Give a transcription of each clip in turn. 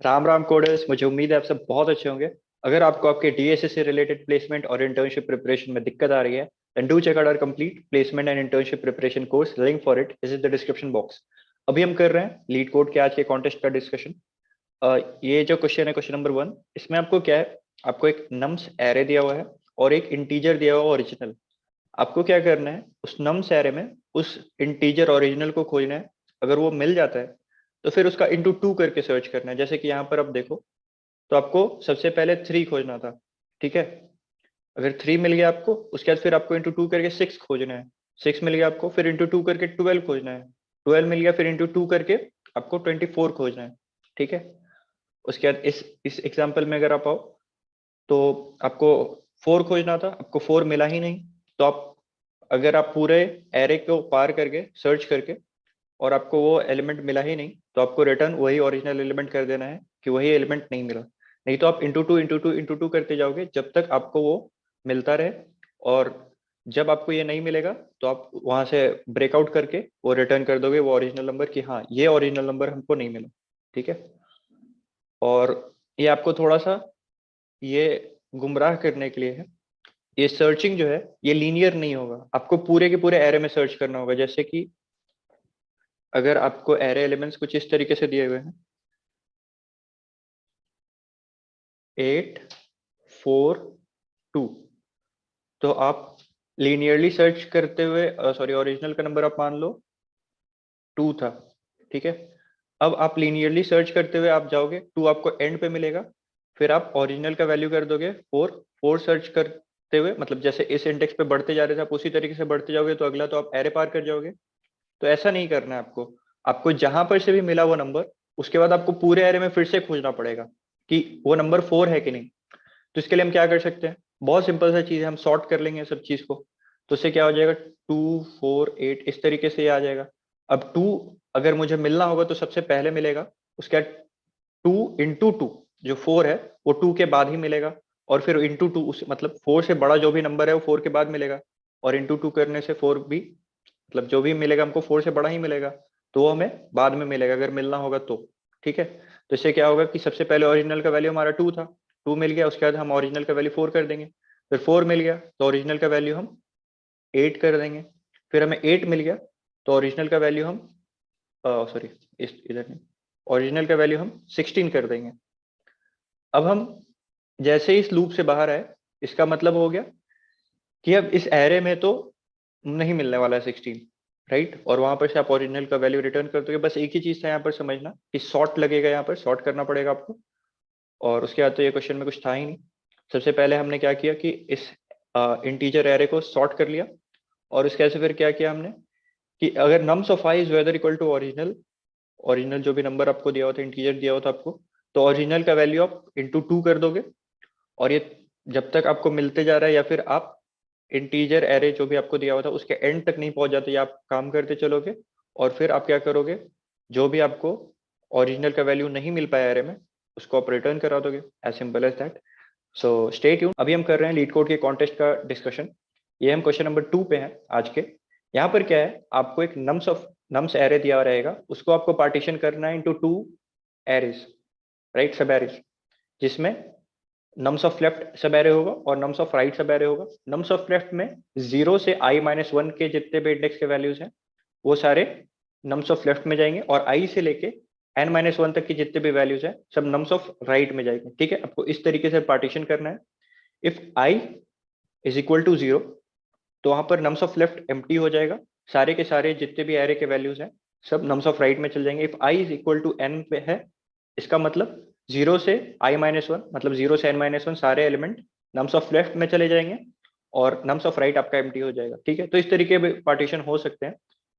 Ram Ram coders, मुझे उम्मीद है आप सब बहुत अच्छे होंगे। अगर आपको आपके डीएसए से रिलेटेड प्लेसमेंट और इंटर्नशिप प्रिपरेशन में दिक्कत आ रही है, then do check out our complete placement and internship preparation course. Link for it is in the description box. अभी हम कर रहे हैं लीड कोड के आज के कॉन्टेस्ट का डिस्कशन। ये जो क्वेश्चन है, क्वेश्चन नंबर 1, इसमें आपको क्या है, आपको एक नम्स एरे दिया हुआ है और एक इंटीजर दिया हुआ है ओरिजिनल। आपको क्या करना है, उस नम्स एरे में उस इंटीजर ओरिजिनल को खोजना है। अगर वो मिल जाता है तो फिर उसका इंटू टू करके सर्च करना है। जैसे कि यहाँ पर आप देखो, तो आपको सबसे पहले 3 खोजना था। ठीक है, अगर 3 मिल गया आपको, उसके बाद फिर आपको इंटू टू करके 6 खोजना है। 6 मिल गया आपको, फिर इंटू टू करके 12 खोजना है। 12 मिल गया, फिर इंटू टू करके आपको 24 खोजना है। ठीक है, उसके बाद इस एग्जाम्पल में अगर आप आओ, तो आपको 4 खोजना था, आपको 4 मिला ही नहीं। तो आप, अगर आप पूरे एरे को पार करके सर्च करके और आपको वो एलिमेंट मिला ही नहीं, तो आपको रिटर्न वही ओरिजिनल एलिमेंट कर देना है कि वही एलिमेंट नहीं मिला। नहीं तो आप into two into two into two करते जाओगे जब तक आपको वो मिलता रहे। और जब आपको ये नहीं मिलेगा तो आप वहां से ब्रेकआउट करके वो रिटर्न कर दोगे वो ओरिजिनल नंबर कि हाँ, ये ओरिजिनल नंबर हमको नहीं मिला। ठीक है, और ये आपको थोड़ा सा ये गुमराह करने के लिए है। ये सर्चिंग जो है, ये लीनियर नहीं होगा, आपको पूरे के पूरे एरे में सर्च करना होगा। जैसे कि अगर आपको एरे एलिमेंट्स कुछ इस तरीके से दिए हुए हैं, 8 4 2, तो आप लीनियरली सर्च करते हुए, सॉरी, ओरिजिनल का नंबर आप मान लो 2 था। ठीक है, अब आप लीनियरली सर्च करते हुए आप जाओगे, 2 आपको एंड पे मिलेगा। फिर आप ओरिजिनल का वैल्यू कर दोगे 4। 4 सर्च करते हुए, मतलब जैसे इस इंडेक्स पे बढ़ते जा रहे थे आप उसी तरीके से बढ़ते जाओगे, तो अगला तो आप एरे पार कर जाओगे। तो ऐसा नहीं करना है आपको। आपको जहां पर से भी मिला वो नंबर, उसके बाद आपको पूरे एरे में फिर से खोजना पड़ेगा कि वो नंबर 4 है कि नहीं। तो इसके लिए हम क्या कर सकते हैं, बहुत सिंपल सा चीज है, हम सॉर्ट कर लेंगे सब चीज को। तो इससे क्या हो जाएगा, 2 4 8 इस तरीके से ये आ जाएगा। अब 2 अगर मुझे मिलना होगा तो सबसे पहले मिलेगा। उसके बाद 2 इंटू 2, जो 4 है वो 2 के बाद ही मिलेगा। और फिर इंटू टू, उस मतलब 4 से बड़ा जो भी नंबर है वो 4 के बाद मिलेगा। और इंटू टू करने से 4 भी, मतलब जो भी मिलेगा हमको 4 से बड़ा ही मिलेगा। तो वो हमें बाद में मिलेगा अगर मिलना होगा तो। ठीक है, तो इससे क्या होगा कि सबसे पहले ओरिजिनल का वैल्यू हमारा 2 था, 2 मिल गया, उसके बाद हम ओरिजिनल का वैल्यू 4 कर देंगे। फिर 4 मिल गया तो ओरिजिनल का वैल्यू हम 8 कर देंगे। फिर हमें 8 मिल गया तो ओरिजिनल का वैल्यू हम, सॉरी, इस इधर नहीं, ओरिजिनल का वैल्यू हम 16 कर देंगे। अब हम जैसे ही इस लूप से बाहर आए, इसका मतलब हो गया कि अब इस एरे में तो नहीं मिलने वाला है 16, राइट। और वहां पर से आप ओरिजिनल का वैल्यू रिटर्न कर दोगे। बस एक ही चीज था यहाँ पर समझना कि सॉर्ट लगेगा, यहाँ पर सॉर्ट करना पड़ेगा आपको। और उसके बाद तो ये क्वेश्चन में कुछ था ही नहीं। सबसे पहले हमने क्या किया कि इस इंटीजर एरे को सॉर्ट कर लिया। और उसके बाद से फिर क्या किया हमने कि अगर nums of i is whether equal to original, original जो भी नंबर आपको दिया हुआ था, इंटीजर दिया हुआ था आपको, तो ओरिजिनल का वैल्यू आप इंटू टू कर दोगे। और ये जब तक आपको मिलते जा रहा है, या फिर आप इंटीजर एरे जो भी आपको दिया हुआ था उसके एंड तक नहीं पहुंच जाते, या आप काम करते चलोगे। और फिर आप क्या करोगे, जो भी आपको ओरिजिनल का वैल्यू नहीं मिल पाया एरे में, उसको आप रिटर्न करा दोगे। As simple as that. So stay tune. अभी हम कर रहे हैं लीड कोड के कॉन्टेस्ट का डिस्कशन। ये हम क्वेश्चन नंबर 2 पे हैं आज के। यहाँ पर क्या है, आपको एक नम्स एरे दिया रहेगा, उसको आपको पार्टीशन करना है इंटू 2 एरेज, राइट, सब एरेज, जिसमें नम्स ऑफ लेफ्ट सब एरे होगा और नम्स ऑफ राइट सब एरे होगा। नम्स ऑफ लेफ्ट में 0 से i-1 के जितने भी इंडेक्स के वैल्यूज हैं वो सारे नम्स ऑफ लेफ्ट में जाएंगे, और i से लेके n-1 तक की जितने भी वैल्यूज हैं सब नम्स ऑफ राइट में जाएंगे। ठीक है, आपको इस तरीके से पार्टीशन करना है। If i is equal to 0, तो वहां पर नम्स ऑफ लेफ्ट एम्प्टी हो जाएगा, सारे के सारे जितने भी एरे के वैल्यूज हैं सब नम्स ऑफ राइट में चल जाएंगे। If i is equal to n पे है, इसका मतलब 0 से i-1, मतलब 0 से n-1 सारे एलिमेंट नम्स ऑफ लेफ्ट में चले जाएंगे और नम्स ऑफ राइट आपका एम्प्टी हो जाएगा। ठीक है, तो इस तरीके के पार्टीशन हो सकते हैं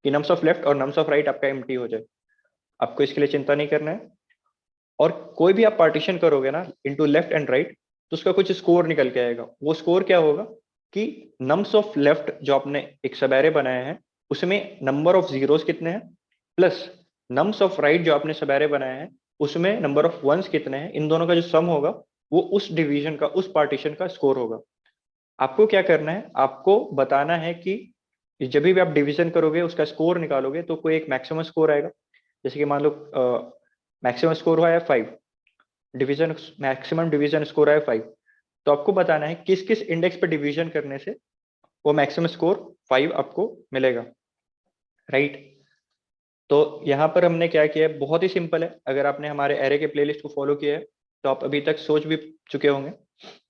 कि नम्स ऑफ लेफ्ट और नम्स ऑफ राइट आपका एम्प्टी हो जाए। आपको इसके लिए चिंता नहीं करना है। और कोई भी आप पार्टीशन करोगे ना इनटू लेफ्ट एंड राइट, तो उसका कुछ स्कोर निकल के आएगा। वो स्कोर क्या होगा कि नम्स ऑफ लेफ्ट जो आपने एक सबएरे बनाया है उसमें नंबर ऑफ जीरोस कितने हैं, प्लस नम्स ऑफ राइट जो आपने सबएरे बनाया है उसमें नंबर ऑफ वंस कितने हैं, इन दोनों का जो सम होगा वो उस डिवीजन का, उस पार्टीशन का स्कोर होगा। आपको क्या करना है, आपको बताना है कि जब भी आप डिवीजन करोगे उसका स्कोर निकालोगे तो कोई एक मैक्सिमम स्कोर आएगा। जैसे कि मान लो मैक्सिमम स्कोर हुआ है 5, डिवीजन मैक्सिमम डिवीजन स्कोर है 5। तो आपको बताना है किस किस इंडेक्स पे डिवीजन करने से वो मैक्सिमम स्कोर 5 आपको मिलेगा, राइट। तो यहाँ पर हमने क्या किया है, बहुत ही सिंपल है। अगर आपने हमारे एरे के प्लेलिस्ट को फॉलो किया है तो आप अभी तक सोच भी चुके होंगे।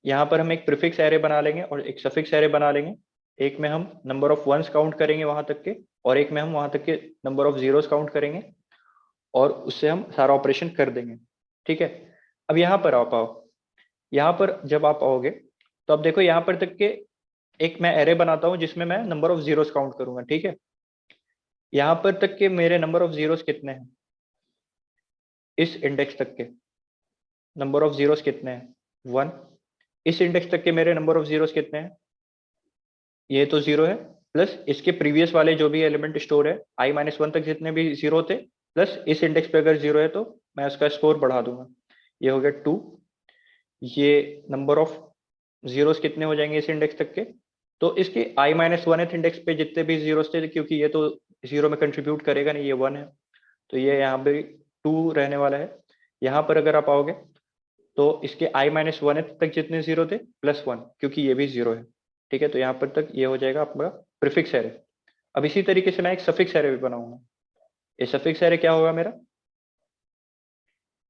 यहाँ पर हम एक प्रीफिक्स एरे बना लेंगे और एक सफिक्स एरे बना लेंगे। एक में हम नंबर ऑफ वंस काउंट करेंगे वहां तक के, और एक में हम वहां तक के नंबर ऑफ जीरोस काउंट करेंगे, और उससे हम सारा ऑपरेशन कर देंगे, ठीक है। अब यहाँ पर आप आओ। यहाँ पर जब आप आओगे तो अब देखो यहाँ पर तक के एक मैं एरे बनाता हूँ जिसमें मैं नंबर ऑफ जीरोस काउंट करूंगा, ठीक है। यहाँ पर तक के मेरे नंबर ऑफ जीरोस कितने हैं, इस इंडेक्स तक के नंबर ऑफ जीरोस कितने हैं, 1। इस इंडेक्स तक के मेरे नंबर ऑफ जीरोस कितने हैं, ये तो 0 है, प्लस इसके प्रीवियस वाले जो भी एलिमेंट स्टोर है i-1 तक जितने भी 0 थे, प्लस इस इंडेक्स पे अगर 0 है तो मैं उसका स्कोर बढ़ा दूंगा, ये हो गया 2। ये नंबर ऑफ जीरोस कितने हो जाएंगे इस इंडेक्स तक के, तो इसके i-1th इंडेक्स पे जितने भी जीरोस थे, क्योंकि ये तो 0 में कंट्रीब्यूट करेगा नहीं, ये 1 है, तो ये यहाँ पे 2 रहने वाला है। यहाँ पर अगर आप आओगे तो इसके i-1th तक जितने 0 थे प्लस 1, क्योंकि ये भी 0 है, ठीक है। तो यहाँ पर तक ये हो जाएगा आपका प्रीफिक्स एरे। अब इसी तरीके से मैं एक सफिक्स एरे भी बनाऊंगा। ये सफिक्स एरे क्या होगा मेरा,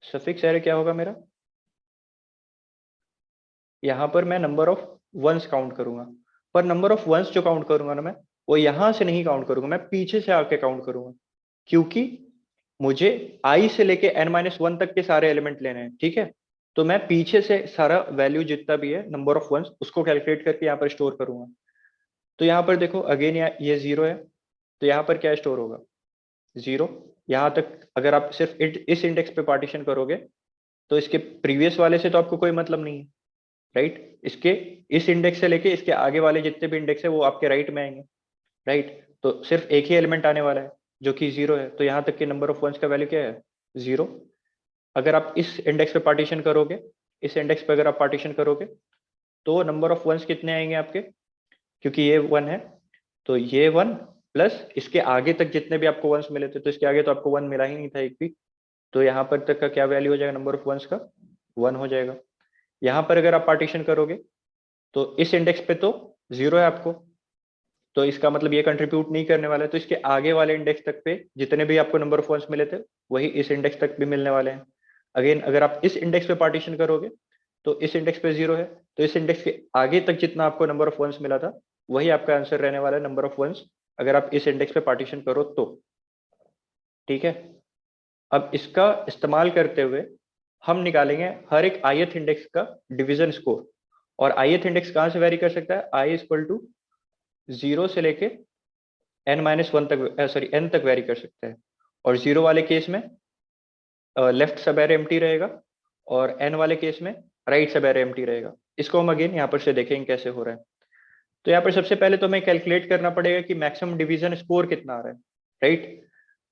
सफिक्स एरे क्या होगा मेरा, यहाँ पर मैं नंबर ऑफ वंस काउंट करूंगा, पर नंबर ऑफ वंस जो काउंट करूंगा ना मैं, वो यहां से नहीं काउंट करूंगा, मैं पीछे से आके काउंट करूंगा, क्योंकि मुझे आई से लेके n-1 तक के सारे एलिमेंट लेने हैं, ठीक है। तो मैं पीछे से सारा वैल्यू जितना भी है नंबर ऑफ वंस उसको कैलकुलेट करके यहाँ पर स्टोर करूंगा। तो यहाँ पर देखो अगेन ये 0 है, तो यहाँ पर क्या स्टोर होगा, 0। यहाँ तक अगर आप सिर्फ इस इंडेक्स पे पार्टीशन करोगे तो इसके प्रीवियस वाले से तो आपको कोई मतलब नहीं है, राइट। इसके इस इंडेक्स से लेके इसके आगे वाले जितने भी इंडेक्स है वो आपके राइट में आएंगे, राइट। तो सिर्फ एक ही एलिमेंट आने वाला है जो कि 0 है, तो यहाँ तक के नंबर ऑफ वंस का वैल्यू क्या है, 0। अगर आप इस इंडेक्स पे पार्टीशन करोगे, इस इंडेक्स पे अगर आप पार्टीशन करोगे तो नंबर ऑफ वंस कितने आएंगे आपके, क्योंकि ये 1 है, तो ये 1 प्लस इसके आगे तक जितने भी आपको वंस मिले थे, तो इसके आगे तो आपको 1 मिला ही नहीं था एक भी, तो यहाँ पर तक का क्या वैल्यू हो जाएगा नंबर ऑफ वंस का, 1 हो जाएगा। यहाँ पर अगर आप पार्टीशन करोगे तो इस इंडेक्स पे तो 0 है आपको, तो इसका मतलब ये कंट्रीब्यूट नहीं करने वाला है, तो इसके आगे वाले इंडेक्स तक पे जितने भी आपको नंबर ऑफ वंस मिले थे वही इस इंडेक्स तक भी मिलने वाले हैं। अगेन अगर आप इस इंडेक्स पे पार्टीशन करोगे तो इस इंडेक्स पे 0 है, तो इस इंडेक्स के आगे तक जितना आपको नंबर ऑफ वंस मिला था वही आपका आंसर रहने वाला है नंबर ऑफ वंस, अगर आप इस इंडेक्स पे पार्टीशन करो तो, ठीक है। अब इसका इस्तेमाल करते हुए हम निकालेंगे हर एक ith इंडेक्स का डिवीजन स्कोर। और ith इंडेक्स कहाँ से वेरी कर सकता है, i इक्वल टू 0 से लेके n-1 तक, सॉरी n तक वेरी कर सकता है। और 0 वाले केस में लेफ्ट सब एरे एम्प्टी रहेगा, और n वाले केस में राइट सब एरे एम्प्टी रहेगा। इसको हम अगेन यहाँ पर से देखेंगे कैसे हो रहा है। तो यहाँ पर सबसे पहले तो हमें कैलकुलेट करना पड़ेगा कि मैक्सिमम डिवीजन स्कोर कितना आ रहा है, राइट।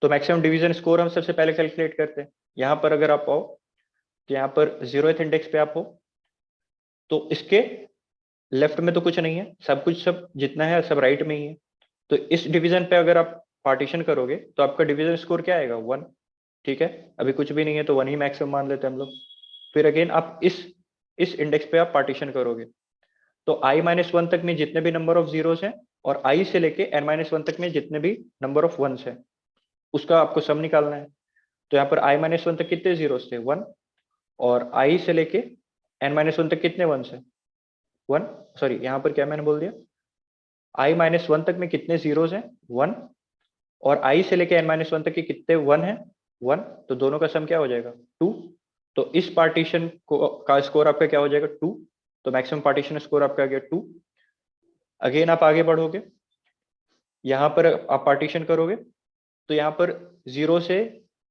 तो मैक्सिमम डिवीजन स्कोर हम सबसे पहले कैलकुलेट करते हैं। यहाँ पर अगर आप आओ तो यहाँ पर 0th इंडेक्स पे आप हो, तो इसके लेफ्ट में तो कुछ नहीं है, सब कुछ सब जितना है सब राइट में ही है। तो इस डिवीजन पे अगर आप पार्टीशन करोगे तो आपका डिवीजन स्कोर क्या आएगा, 1, ठीक है। अभी कुछ भी नहीं है तो 1 ही मैक्सिमम मान लेते हैं हम लोग। फिर अगेन आप इस इंडेक्स पे आप पार्टीशन करोगे तो i-1 तक में जितने भी नंबर ऑफ जीरोस हैं और i से लेके n-1 तक में जितने भी नंबर ऑफ वंस हैं उसका आपको सम निकालना है। तो यहाँ पर i-1 तक कितने जीरोस थे, 1, और i से लेके n-1 तक कितने वंस है, 1, सॉरी यहाँ पर क्या मैंने बोल दिया, i-1 तक में कितने जीरोस हैं, 1, और i से लेके n-1 तक के कितने 1 है, 1, तो दोनों का सम क्या हो जाएगा, 2। तो इस पार्टीशन को का स्कोर आपका क्या हो जाएगा, 2। तो मैक्सिमम पार्टीशन स्कोर आपका आ गया 2। अगेन आप आगे बढ़ोगे, यहाँ पर आप पार्टीशन करोगे तो यहाँ पर 0 से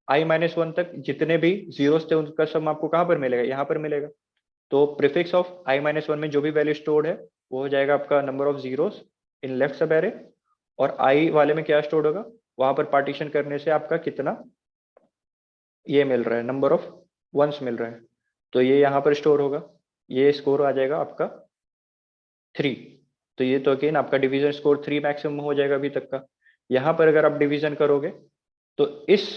i-1 तक जितने भी जीरोस थे उनका सम आपको कहाँ पर मिलेगा, यहाँ पर मिलेगा। तो प्रीफिक्स ऑफ i-1 में जो भी वैल्यू स्टोर्ड है वो हो जाएगा आपका number of zeros in left सब एरे, और i वाले में क्या स्टोर्ड होगा, वहां पर पार्टीशन करने से आपका कितना ये मिल रहा है, नंबर ऑफ वंस मिल रहा है, तो ये यहाँ पर स्टोर होगा, ये स्कोर आ जाएगा आपका 3। तो ये तो अगेन आपका डिवीजन स्कोर 3 मैक्सिमम हो जाएगा अभी तक का। यहाँ पर अगर आप डिवीजन करोगे तो इस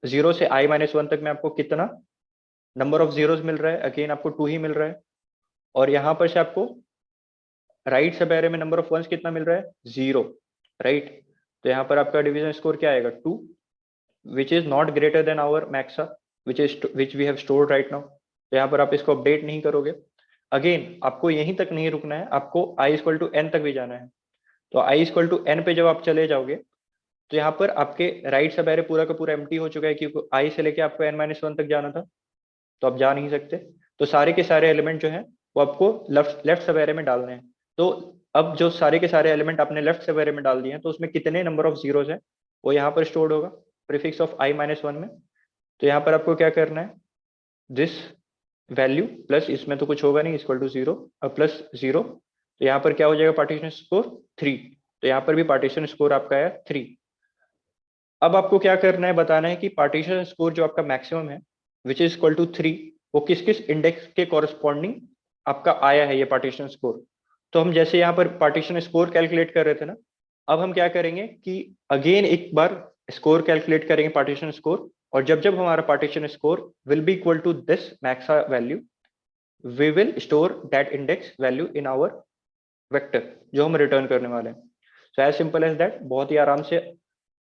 0 से i-1 तक में आपको कितना नंबर ऑफ जीरोस मिल रहा है, अगेन आपको 2 ही मिल रहा है, और यहाँ पर से आपको राइट सब एरे में नंबर ऑफ वंस कितना मिल रहा है, 0, राइट। तो यहाँ पर आपका डिवीजन स्कोर क्या आएगा, 2, which is not greater than our max a which we have stored right now. तो यहाँ पर आप इसको अपडेट नहीं करोगे। अगेन आपको यहीं तक नहीं रुकना है, आपको आई इक्वल टू एन तक भी जाना है। तो आई इक्वल टू एन पे जब आप चले जाओगे तो यहाँ पर आपके राइट सब एरे पूरा का पूरा एम्प्टी हो चुका है, क्योंकि आई से लेके आपको n-1 तक जाना था, तो आप जा नहीं सकते। तो सारे के सारे एलिमेंट जो है वो आपको लेफ्ट लेफ्ट सब एरे में डालने हैं। तो अब जो सारे के सारे एलिमेंट आपने लेफ्ट सब एरे में डाल दिए हैं, तो उसमें कितने नंबर ऑफ जीरोस है वो यहाँ पर स्टोर्ड होगा प्रीफिक्स ऑफ i-1 में। तो यहाँ पर आपको क्या करना है, दिस वैल्यू प्लस, इसमें तो कुछ होगा नहीं, इक्वल टू 0 और प्लस 0। तो यहाँ पर क्या हो जाएगा, पार्टीशन स्कोर 3। तो यहाँ पर भी पार्टीशन स्कोर आपका है 3। अब आपको क्या करना है, बताना है कि पार्टीशन स्कोर जो आपका मैक्सिमम है विच इज इक्वल टू 3, वो किस किस इंडेक्स के कॉरस्पॉन्डिंग आपका आया है ये पार्टीशन स्कोर। तो हम जैसे यहाँ पर पार्टीशन स्कोर कैलकुलेट कर रहे थे ना, अब हम क्या करेंगे कि अगेन एक बार स्कोर कैलकुलेट करेंगे पार्टीशन स्कोर, और जब जब हमारा partition score will be equal to this max a value, we will store that index value in our vector जो हम रिटर्न करने वाले हैं। So as simple as that, बहुत ही आराम से।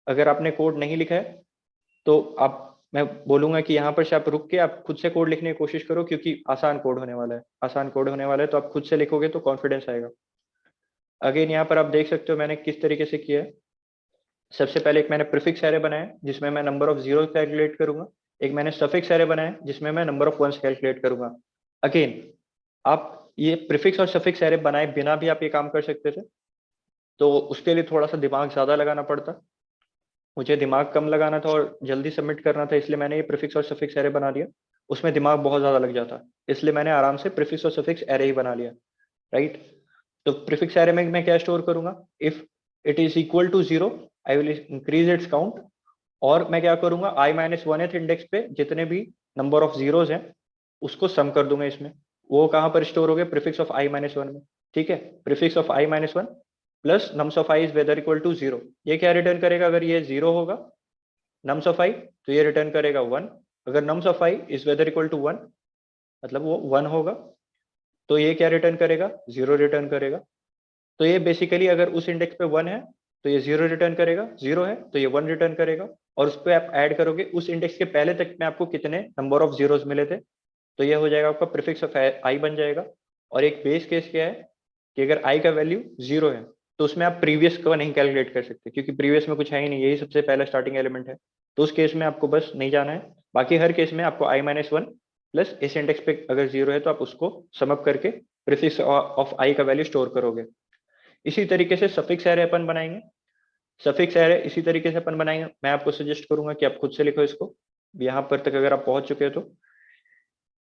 अगर आपने कोड नहीं लिखा है तो आप, मैं बोलूंगा कि यहाँ पर से आप रुक के आप खुद से कोड लिखने की कोशिश करो, क्योंकि आसान कोड होने वाला है, आसान कोड होने वाला है। तो आप खुद से लिखोगे तो कॉन्फिडेंस आएगा। अगेन यहाँ पर आप देख सकते हो मैंने किस तरीके से किया है। सबसे पहले एक मैंने प्रीफिक्स एरे बनाया जिसमें मैं नंबर ऑफ जीरो कैलकुलेट करूंगा, एक मैंने सफिक्स एरे बनाया जिसमें मैं नंबर ऑफ वंस कैलकुलेट करूंगा। अगेन आप ये प्रीफिक्स और सफिक्स एरे बनाए बिना भी आप ये काम कर सकते थे, तो उसके लिए थोड़ा सा दिमाग ज्यादा लगाना पड़ता। मुझे दिमाग कम लगाना था और जल्दी सबमिट करना था, इसलिए मैंने ये प्रीफिक्स और सफिक्स एरे बना दिया। उसमें दिमाग बहुत ज्यादा लग जाता, इसलिए मैंने आराम से प्रीफिक्स और सफिक्स एरे ही बना लिया, राइट। तो प्रीफिक्स एरे में मैं क्या स्टोर करूंगा, if it is equal to 0 I will increase its count, और मैं क्या करूंगा i-1th इंडेक्स पे जितने भी नंबर ऑफ जीरोस हैं उसको सम कर दूंगा इसमें। वो कहां पर स्टोर हो गए, प्रीफिक्स ऑफ i-1 में, ठीक है। Prefix of i-1 plus nums of i is whether equal to 0। ये क्या रिटर्न करेगा, अगर ये 0 होगा नम्स ऑफ i तो ये रिटर्न करेगा 1। अगर nums of i is whether equal to 1 मतलब वो 1 होगा, तो ये क्या रिटर्न करेगा, 0 रिटर्न करेगा। तो ये बेसिकली अगर उस इंडेक्स पे 1 है तो ये 0 रिटर्न करेगा, 0 है तो ये 1 रिटर्न करेगा, और उस पर आप ऐड करोगे उस इंडेक्स के पहले तक में आपको कितने नंबर ऑफ जीरोस मिले थे, तो ये हो जाएगा आपका प्रीफिक्स ऑफ आई बन जाएगा। और एक बेस केस क्या है कि अगर आई का वैल्यू 0 है तो उसमें आप प्रीवियस को नहीं कैलकुलेट कर सकते, क्योंकि प्रीवियस में कुछ है ही नहीं, यही सबसे पहला स्टार्टिंग एलिमेंट है। तो उस केस में आपको बस नहीं जाना है, बाकी हर केस में आपको i-1 प्लस इस इंडेक्स पे अगर 0 है तो आप उसको समअप करके प्रीफिक्स ऑफ आई का वैल्यू स्टोर करोगे। इसी तरीके से सफिक्स एरे अपन बनाएंगे। सफिक्स एरे इसी तरीके से अपन बनाएंगे, मैं आपको सजेस्ट करूंगा कि आप खुद से लिखो इसको। यहाँ पर तक अगर आप पहुंच चुके हो तो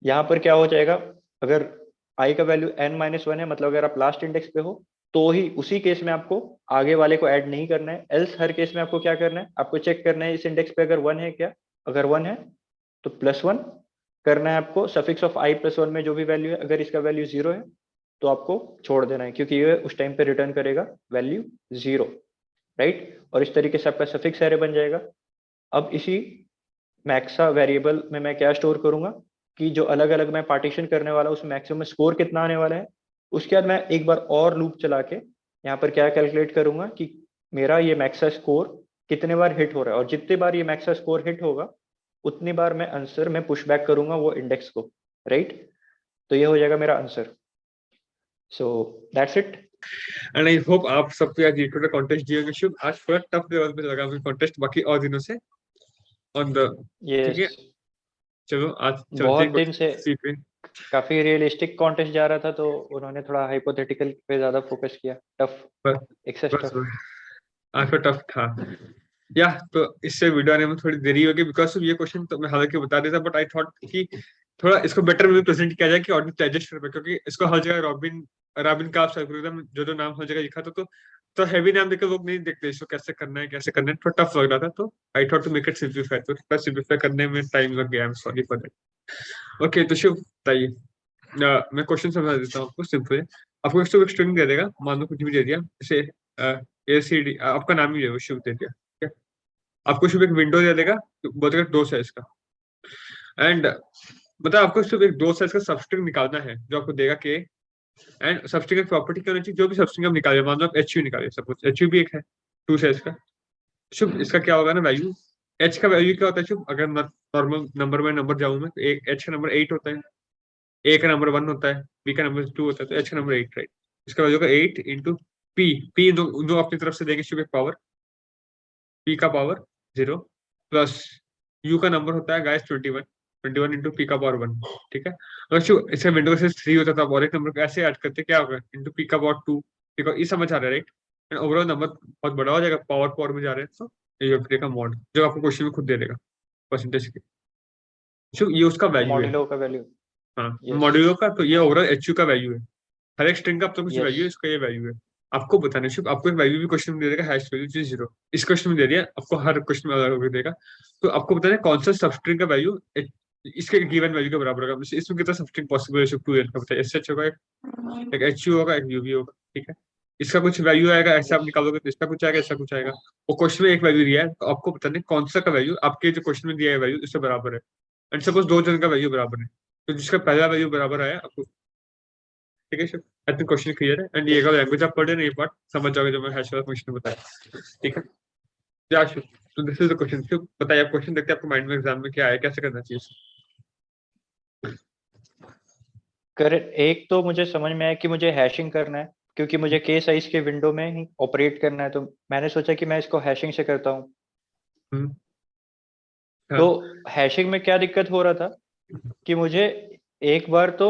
यहाँ पर क्या हो जाएगा, अगर i का वैल्यू n-1 है मतलब अगर आप लास्ट इंडेक्स पे हो तो ही उसी केस में आपको आगे वाले को ऐड नहीं करना है। एल्स हर केस में आपको क्या करना है, आपको चेक करना है इस इंडेक्स पे अगर 1 है क्या, अगर 1 है तो +1 करना है आपको। सफिक्स ऑफ i+1 में जो भी वैल्यू है, अगर इसका वैल्यू 0 है तो आपको छोड़ देना है, क्योंकि ये उस टाइम पे रिटर्न करेगा वैल्यू 0, राइट। और इस तरीके से आपका सफिक्स एरे बन जाएगा। अब इसी मैक्सा वेरिएबल में मैं क्या स्टोर करूंगा कि जो अलग अलग मैं पार्टीशन करने वाला हूँ उस मैक्सिमम स्कोर कितना आने वाला है। उसके बाद मैं एक बार और लूप चला के यहाँ पर क्या कैलकुलेट करूंगा कि मेरा ये मैक्सा स्कोर कितने बार हिट हो रहा है, और जितने बार ये मैक्सा स्कोर हिट होगा उतनी बार मैं आंसर में पुश बैक करूंगा वो इंडेक्स को, राइट। तो ये हो जाएगा मेरा answer. So that's it. And I hope आप सबको आज ये कॉन्टेस्ट दिए होंगे। शुभ, आज थोड़ा टफ लेवल पे लगा मुझे कॉन्टेस्ट बाकी और दिनों से ऑन द, ठीक है। यस, चलो आज चलते बहुत हैं दिन से सी पे। काफी रियलिस्टिक कॉन्टेस्ट जा रहा था तो उन्होंने थोड़ा हाइपोथेटिकल पे ज्यादा फोकस किया, टफ, बस एक्सेस बस टफ। आज तो टफ था या। तो इससे वीडियो आने में थोड़ी देरी होगी बिकॉज ये क्वेश्चन तो मैं हालांकि बता देता, बट आई थॉट कि थोड़ा इसको बेटर में प्रेजेंट किया जाए कि ऑडियंस डाइजेस्ट कर पाए, क्योंकि इसको हर जगह रॉबिन रॉबिन का एल्गोरिथम जो जो नाम हर जगह लिखा था, तो हैवी नाम देकर लोग नहीं देखते इसको कैसे करना है कैसे करना है, थोड़ा टफ लग रहा था। तो I thought to make it simplify, तो थोड़ा सिंप्लीफाई करने में टाइम लग गया, I am sorry for that. Okay, तो शुभ बताइए। मैं क्वेश्चन समझा देता हूँ आपको सिंपल। आपको एक स्ट्रिंग दे देगा, मान लो कुछ भी दे दिया, जैसे ACD, आपका नाम ही है वो शुभ दे दिया, ठीक है। आपको शुभ एक विंडो दे देगा, बोलेगा 2 साइज का, एंड मतलब आपको सिर्फ एक दो साइज का सबस्ट्रिंग निकालना है जो आपको देगा के, एंड सबस्ट्रिंग की प्रॉपर्टी क्या होनी चाहिए, जो भी सबस्ट्रिंग आप निकाले, मान लो आप एच यू निकाले, सपोज एच यू भी एक है टू साइज का। शुभ इसका क्या होगा ना वैल्यू, एच का वैल्यू क्या होता है शुभ, अगर नॉर्मल नंबर में नंबर जाऊं मैं तो एक एच का नंबर 8 होता है, ए का नंबर 1 होता है, बी का नंबर 2 होता है, तो एच का नंबर 8, राइट। इसका वैल्यू का 8 इंटू पी, पी दो अपनी तरफ से देंगे शुभ एक पावर, पी का पावर 0 प्लस यू का नंबर होता है गाइस 21, 21 इंटू पी का पावर 1, ठीक है। अगर शुभ इसका विंडो से 3 होता था, और एक नंबर को ऐसे ऐड करते क्या होगा, इंटू पी का पावर 2, बिकॉज ये समझ आ रहा है राइट, एंड ओवरऑल नंबर बहुत बड़ा हो जाएगा, पावर पावर में जा रहे हैं, तो ये का मॉड जो आपको क्वेश्चन में खुद दे देगा परसेंटेज की। शुभ ये उसका वैल्यू है। मॉड्यूलो का वैल्यू। हाँ, यस। मॉड्यूलो का, तो ये ओवरऑल एच यू का वैल्यू है। हर एक स्ट्रिंग का अपना कुछ यस। वैल्यू है, इसका ये वैल्यू है। आपको बताना है शुभ, आपको एक वैल्यू भी क्वेश्चन में दे देगा, हैश वैल्यू जो 0 इस क्वेश्चन में दे दिया आपको, हर क्वेश्चन में अलग अलग देगा। तो आपको बताना है कौन सा सबस्ट्रिंग का वैल्यू इसके गिवन वैल्यू के बराबर होगा। इसमें कितना सबस्ट्रिंग पॉसिबल है शुभ, 2n का बताइए, एस एच होगा, एक एच यू होगा, एक यूवी होगा, ठीक है। इसका कुछ वैल्यू आएगा, ऐसे आप यस। निकालोगे तो इसका कुछ आएगा, इसका कुछ आएगा। वो क्वेश्चन में एक वैल्यू दिया है, तो आपको बताना है कौन सा का वैल्यू आपके जो क्वेश्चन में दिया है वैल्यू इससे बराबर है। एंड सपोज दो जन का वैल्यू बराबर है, तो जिसका पहला वैल्यू बराबर आया आपको, ठीक है। आई थिंक क्वेश्चन क्लियर है, एंड ये यस। लैंग्वेज आप पढ़ रहे हैं ये पार्ट समझ जाओगे जो मैं हैश वाला क्वेश्चन बताया, ठीक है। या शुभ, तो दिस इज द क्वेश्चन। शुभ बताइए, आप क्वेश्चन देखते हैं आपको माइंड में एग्जाम में क्या है, कैसे करना चाहिए। करेक्ट। एक तो मुझे समझ में आया कि मुझे हैशिंग करना है, क्योंकि मुझे के साइज के विंडो में ही ऑपरेट करना है, तो मैंने सोचा कि मैं इसको हैशिंग से करता हूँ। हम्म, तो हाँ, हैशिंग में क्या दिक्कत हो रहा था कि मुझे एक बार तो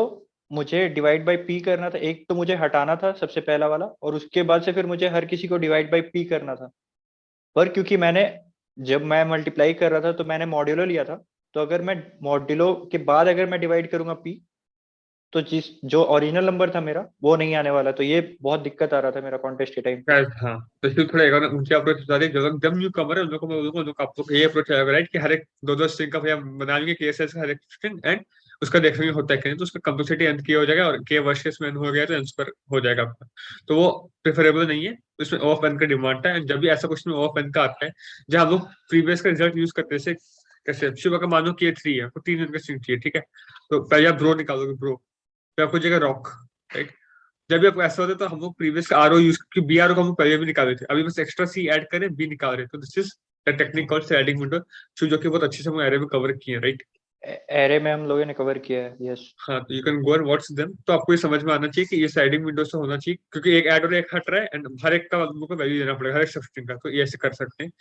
मुझे डिवाइड बाय पी करना था, एक तो मुझे हटाना था सबसे पहला वाला, और उसके बाद से फिर मुझे हर किसी को डिवाइड बाय पी करना था। पर क्योंकि मैंने जब मैं मल्टीप्लाई कर रहा था तो मैंने मॉड्यूलो लिया था, तो अगर मैं मॉड्यूलो के बाद अगर मैं डिवाइड करूंगा पी, तो जिस जो ओरिजिनल नंबर था मेरा वो नहीं आने वाला, तो ये बहुत दिक्कत आ रहा था मेरा कॉन्टेस्ट के टाइम पे। शायद हाँ। तो शुभ थोड़ा एक और ऊंचे अप्रोच बता दें, जो लोग एकदम न्यू कमर है उन लोगों को मैं बोलूंगा, उन लोगों को आप लोग ये अप्रोच आएगा राइट, कि हर एक दो दो स्ट्रिंग का भैया बना लेंगे के एस का हर एक स्ट्रिंग, एंड उसका देखेंगे होता है क्या नहीं, तो उसका कंप्लेक्सिटी एंड किया हो जाएगा, और के वर्सेस में n हो गया तो एन स्क्वायर हो जाएगा आपका। तो वो प्रेफरेबल नहीं है, उसमें ओ ऑफ एन का डिमांड है, एंड जब भी ऐसा क्वेश्चन में ओ ऑफ एन का आता है, जहाँ हम लोग प्रीवियस का रिजल्ट यूज करते हैं, जैसे कैसे शुभ का मान लो कि 3 है, आपको 3 का स्ट्रिंग चाहिए, ठीक है। तो पहले आप ब्रो निकालोगे, ब्रो फिर आपको जाएगा रॉक, राइट। जब भी आपको ऐसा होता है तो हम लोग प्रीवियस का आरओ यूज, क्योंकि बी आर को हम लोग पहले भी निकाले थे, अभी बस एक्स्ट्रा सी ऐड करें, बी निकाल रहे हैं, तो this is the technique called sliding window, जो कि बहुत अच्छे से हम एरे में कवर किए हैं, राइट। एरे में हम लोगों ने कवर किया है। यस। हाँ, तो you can go and watch them, तो आपको ये समझ में आना चाहिए कि ये स्लाइडिंग विंडो से होना चाहिए, क्योंकि एक ऐड और एक हट रहा है, एंड हर एक का हमको वैल्यू देना पड़ेगा, हर एक सब्सट्रिंग का, तो ये ऐसे कर सकते हैं।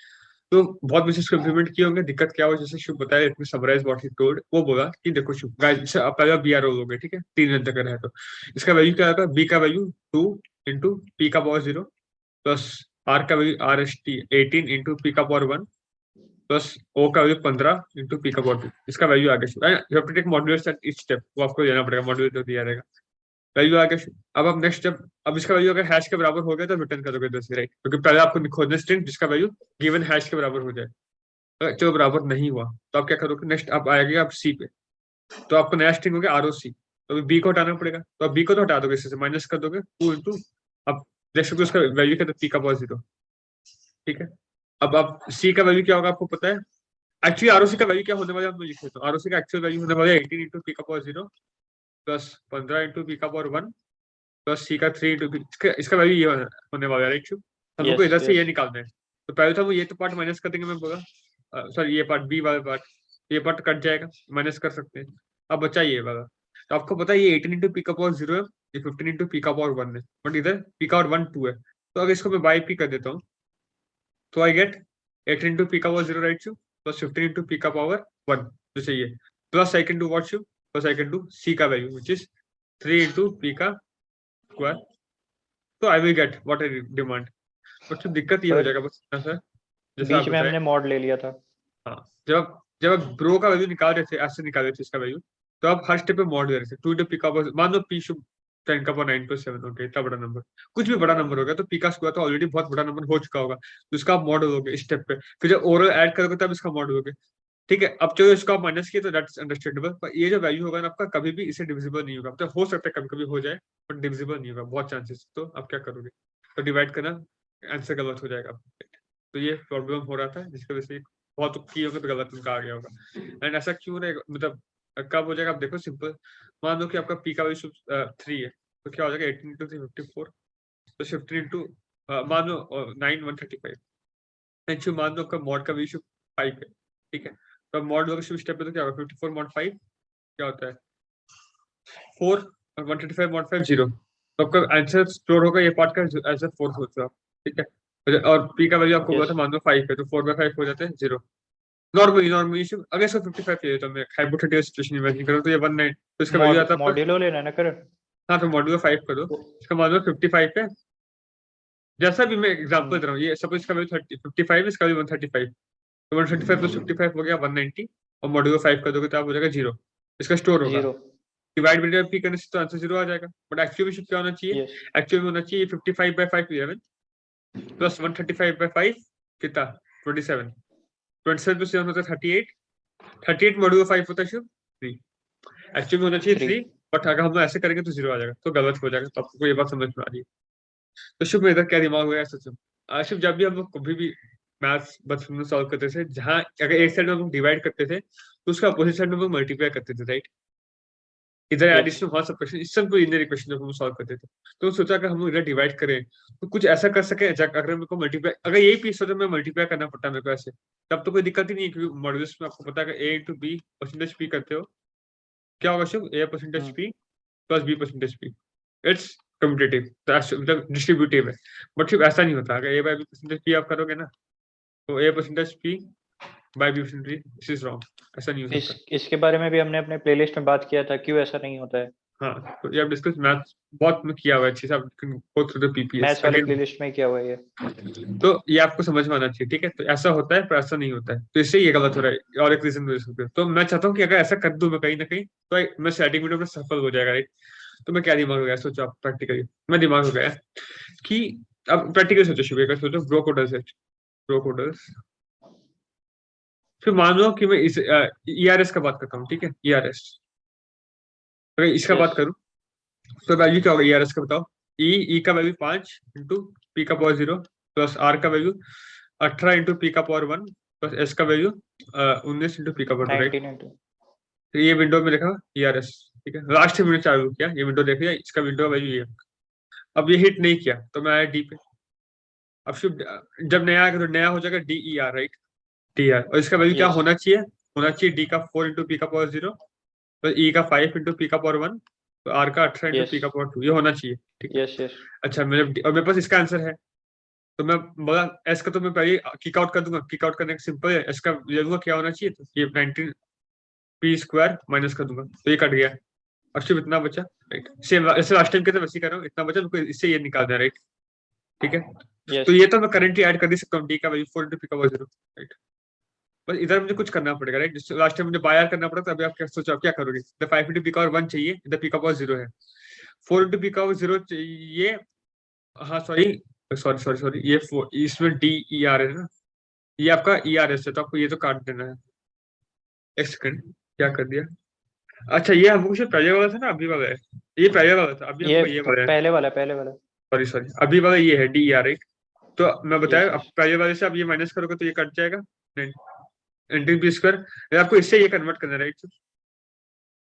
तो बहुत बेसिस इसको इम्प्लीमेंट किए होंगे, दिक्कत क्या हो, जैसे शुभ बताया, इसमें समराइज व्हाट ही टोल्ड, वो बोला कि देखो शुभ गाइस, जैसे आप पहले बी आर लोगे, ठीक है, 3 तक है, तो इसका वैल्यू क्या आता है, बी का वैल्यू 2 इंटू पी का पावर 0 प्लस आर का value R S T 18 into P का पावर 1 प्लस ओ का वैल्यू 15 इंटू पी का पावर 2, इसका वैल्यू आ गया। You have to take modulus at each step, वो आपको देना पड़ेगा, मॉड्यूल जो दिया रहेगा, वैल्यू आ गया। अब आप नेक्स्ट जब, अब इसका वैल्यू अगर हैश के बराबर हो गया तो रिटर्न करोगे 10, राइट, क्योंकि पहले आपको खोजना स्ट्रिंग जिसका वैल्यू गिवन हैश के बराबर हो जाए। अगर चलो बराबर नहीं हुआ तो आप क्या करोगे, नेक्स्ट आप आएगा आप सी पे, तो आपको नया स्ट्रिंग हो गया आर ओ सी, तो अभी बी को हटाना पड़ेगा, तो आप बी को तो हटा दोगे, इससे माइनस कर दोगे 2 इंटू, अब देख सकते हो उसका वैल्यू क्या था, पी का पावर 0, ठीक है। अब आप सी का वैल्यू क्या होगा आपको पता है, एक्चुअली आरओसी का वैल्यू क्या होने वाला है, हम लोग लिखे, तो आरओसी का एक्चुअल वैल्यू होने वाला है 18 इंटू पी का पावर 0 प्लस 15 इंटू पी का पावर 1 प्लस सी का 3 इंटू, इसका वैल्यू ये होने वाला है, राइट। हम लोग को यस। इधर से ये यस। निकालना है, तो पहले तो हम ये तो पार्ट माइनस कर देंगे, मैं बोला सॉरी, ये पार्ट बी वाला पार्ट, ये पार्ट कट जाएगा, माइनस कर सकते हैं। अब बचा ये वाला, तो आपको पता है ये 18 इंटू पी का पावर 0 है, ये 15 इंटू पी का पावर 1 है, बट इधर पी का पावर 1 2 है, तो अगर इसको मैं बाई पी कर देता हूँ, तो आई गेट 18 इंटू पी का power 0, right, plus 15 into P का पावर 1 जो चाहिए, plus I can do what, plus I can do C का value which is 3 into P का स्क्वायर, तो I will get what I demand. But तो दिक्कत ये हो पर जाएगा बस सर, जैसा आप बीच में बताए। हमने मॉड ले लिया था। हाँ, जब आप ब्रो का वैल्यू निकाल रहे थे, ऐसे निकाल रहे थे इसका वैल्यू, तो आप हर स्टेप पे मॉड दे रहे थे, 2 इंटू पी का पावर, मान लो पी शुभ 10 का पावर 9 प्लस 7 हो गया, इतना बड़ा नंबर, कुछ भी बड़ा नंबर हो गया, तो पी का स्क्वायर तो ऑलरेडी बहुत बड़ा नंबर हो चुका होगा, तो इसका आप मॉड दोगे इस स्टेप पे, फिर जब ओवरऑल ऐड करोगे तब इसका मॉड दोगे, ठीक है। अब चलो इसको आप माइनस किए तो दैट्स अंडरस्टैंडेबल, पर ये जो वैल्यू होगा ना आपका, कभी भी इसे डिविजिबल नहीं होगा, तो हो सकता है कभी कभी हो जाए, बट डिविजिबल नहीं होगा, बहुत चांसेस, तो आप क्या करोगे, तो डिवाइड करना, आंसर गलत हो जाएगा। तो ये प्रॉब्लम हो रहा था, जिसकी वजह से बहुत की होगा तो गलत उनका आ गया होगा, एंड ऐसा क्यों रहेगा, मतलब कब हो जाएगा आप देखो, सिंपल। मान लो कि आपका पी का वैल्यू 3 है, तो क्या हो जाएगा 18 into 3 54, तो 15 into मान लो 9 135, एंड मान लो आपका मॉड का वैल्यू 5 है, ठीक है। तो मॉड अगर शुभ स्टेप पे तो क्या होगा 54 mod 5 क्या होता है 4, और 135 mod 5 0, तो आपका आंसर स्टोर होगा ये पार्ट का आंसर 4 सोचो आप, ठीक है। और पी का वैल्यू आपको बोला यस था मान लो 5 है, तो 4/5 हो जाते हैं 0। नॉर्मली अगर इसको 55 चाहिए, तो मैं हाइपोथेटिकल सिचुएशन इमेजिन करूं, तो ये 19, तो इसका वैल्यू आता है आपका, मॉड्यूलो लेना ना कर। हाँ तो मॉड्यूलो 5 करो, इसका मान लो 55 है। जैसा भी मैं एग्जांपल दे रहा हूँ, ये सपोज इसका वैल्यू 55, इसका वैल्यू 135, तो 135 प्लस 55 हो गया 190, और मॉड्यूलो 5 कर दोगे तो आप हो जाएगा 0, इसका स्टोर होगा। 0। डिवाइड बाय पी करने से तो आंसर 0 आ जाएगा, बट एक्चुअली क्या होना चाहिए, यस एक्चुअली में होना चाहिए 55/5 11 प्लस 135/5 कितना 27, 27 प्लस 7 होता है 38, 38 मॉड्यूलो 5 होता है शुभ 3, एक्चुअली में होना चाहिए 3। 3, बट अगर हम ऐसे करेंगे तो 0 आ जाएगा, तो गलत हो जाएगा। तो आपको ये बात समझ में आ रही है। तो शुभ में इधर क्या दिमाग हुआ ऐसा शुभ, शुभ जब भी हम लोग कभी भी मैथ्स बचपन में सॉल्व करते थे, जहाँ अगर एक साइड में हम डिवाइड करते थे तो उसका अपोजिट साइड में हम मल्टीप्लाई करते थे, राइट। इधर यस एडिशन वहां सब्ट्रैक्शन, इस सब को लीनियर इक्वेशन जब हम सॉल्व करते थे, तो सोचा कि हम इधर डिवाइड करें तो कुछ ऐसा कर सके, अगर मेरे को मल्टीप्लाई, अगर यही पीस होता मैं मल्टीप्लाई करना पड़ता मेरे को ऐसे, तब तो कोई दिक्कत ही नहीं है, क्योंकि मॉड्यूलस में आपको पता है कि a into B percentage P करते हो, क्या होगा Shubh a percentage P plus B percentage P, it's commutative, मतलब डिस्ट्रीब्यूटिव है। बट सिर्फ ऐसा नहीं होता, अगर a by B percentage P आप करोगे ना, तो a percentage P by B percentage this is wrong, ऐसा नहीं हो सकता। इसके बारे में भी हमने अपने प्लेलिस्ट में बात किया था, क्यों ऐसा नहीं होता है। हाँ, तो ये आप डिस्कस मैथ बहुत में किया हुआ है अच्छे से, आप go through the PPS maths वाले अगेन। प्लेलिस्ट में किया हुआ है ये। तो ये आपको समझ में आना चाहिए, ठीक है। तो ऐसा होता है पर ऐसा नहीं होता है, तो इससे ये गलत हो रहा है, और एक रीजन दे सकते हो। तो मैं चाहता हूँ कि अगर ऐसा कर दूं मैं कहीं ना कहीं, तो मैं स्टार्टिंग वीडियो में सफल हो जाएगा, राइट। तो मैं क्या दिमाग हो गया सोचो आप प्रैक्टिकली, मैं दिमाग हो गया कि अब प्रैक्टिकल सोचो, शुभ का सोचो ब्रो कोडल्स है, ब्रो कोडल्स। फिर मान लो कि मैं इस ईआरएस का बात करता हूँ, ठीक है, ईआरएस। अगर इसका बात यस करूँ तो वैल्यू क्या होगा ईआरएस का बताओ, ई का वैल्यू 5 इंटू पी का पावर 0 प्लस आर का वैल्यू 18 इंटू पी का पावर 1 प्लस एस का वैल्यू 19 इंटू पी का पावर 2, राइट। 19 तो ये विंडो में लिखा ईआरएस, ठीक है। लास्ट विंडो चालू किया, ये विंडो देखिए, इसका विंडो वैल्यू ये। अब ये हिट नहीं किया तो मैं आया डी पे। अब शुभ जब नया आएगा तो नया हो जाएगा D E R, right, D R. और इसका वैल्यू क्या यस होना चाहिए डी का 4 इंटू पी का पावर 0 प्लस ई का 5 इंटू पी का पावर 1 तो आर का 18 इंटू यस पी का पावर 2, ये होना चाहिए, ठीक है। यस यस अच्छा और मेरे पास इसका आंसर है, तो मैं बोला एस का तो मैं पहले किक आउट कर दूंगा, किक आउट करने का सिंपल है, एस का ले लूंगा क्या होना चाहिए, तो ये 19 पी स्क्वायर माइनस कर दूंगा, तो ये कट गया। अब सिर्फ इतना बचा, राइट। सेम ऐसे लास्ट टाइम के तो वैसे कर रहा हूँ, इतना बचा, तो इससे ये निकाल दें, राइट, ठीक है। तो यस ये तो मैं करेंटली ऐड कर दे सकता हूँ, डी का वैल्यू 4 इंटू पी का वैल्यू 0, राइट। बस इधर मुझे कुछ करना पड़ेगा, राइट। जिससे लास्ट टाइम मुझे बाय करना पड़ा, तो अभी आप क्या सोचो, आप क्या करोगे, इधर 5 इंटू पी का 1 चाहिए, इधर पी का पावर 0 है, 4 इंटू पी का 0 चाहिए, हाँ सॉरी सॉरी सॉरी सॉरी, ये इसमें डी ई आर है ना, ये आपका ई आर एस है, तो आपको ये तो काट देना है। एक सेकंड, क्या कर दिया, अच्छा ये हमको सिर्फ पहले वाला था ना, अभी वाला है, ये पहले वाला था, अभी ये हमको ये वाला है, पहले वाला पहले वाला। सॉरी सॉरी, अभी वाला ये है डी ई आर, राइट। तो मैं यस बताया, अब यस पहले वाले से अब ये माइनस करोगे तो ये कट जाएगा, एंटी पी स्क्वायर, आपको इससे ये कन्वर्ट करना है, राइट।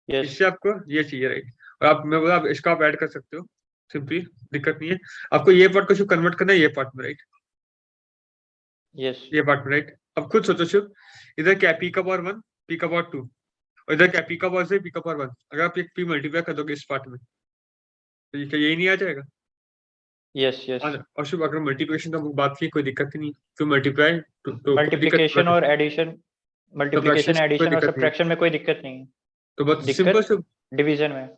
यस इससे आपको ये चाहिए, राइट। और आप मैं बोला, आप इसका आप ऐड कर सकते हो सिंपली, दिक्कत नहीं है। आपको ये पार्ट को कन्वर्ट करना है ये पार्ट में, राइट, यस ये पार्ट में, राइट। अब खुद सोचो शुभ, इधर क्या पी का पावर 1 पी का पावर 2, और इधर क्या पी का पावर 0 पी का पावर 1, अगर आप एक पी मल्टीप्लाई कर दोगे इस पार्ट में, तो ये क्या यही नहीं आ जाएगा। यस यस और शुभ अगर मल्टीप्लिकेशन का बात की कोई दिक्कत नहीं, तो मल्टीप्लाई तो कोई दिक्कत, मल्टीप्लिकेशन और एडिशन, सब्ट्रैक्शन मल्टीप्लिकेशन कोई एडिशन और दिक्कत नहीं है, सब्ट्रैक्शन में कोई दिक्कत नहीं है। तो बहुत सिंपल दिक्कत से डिवीजन में।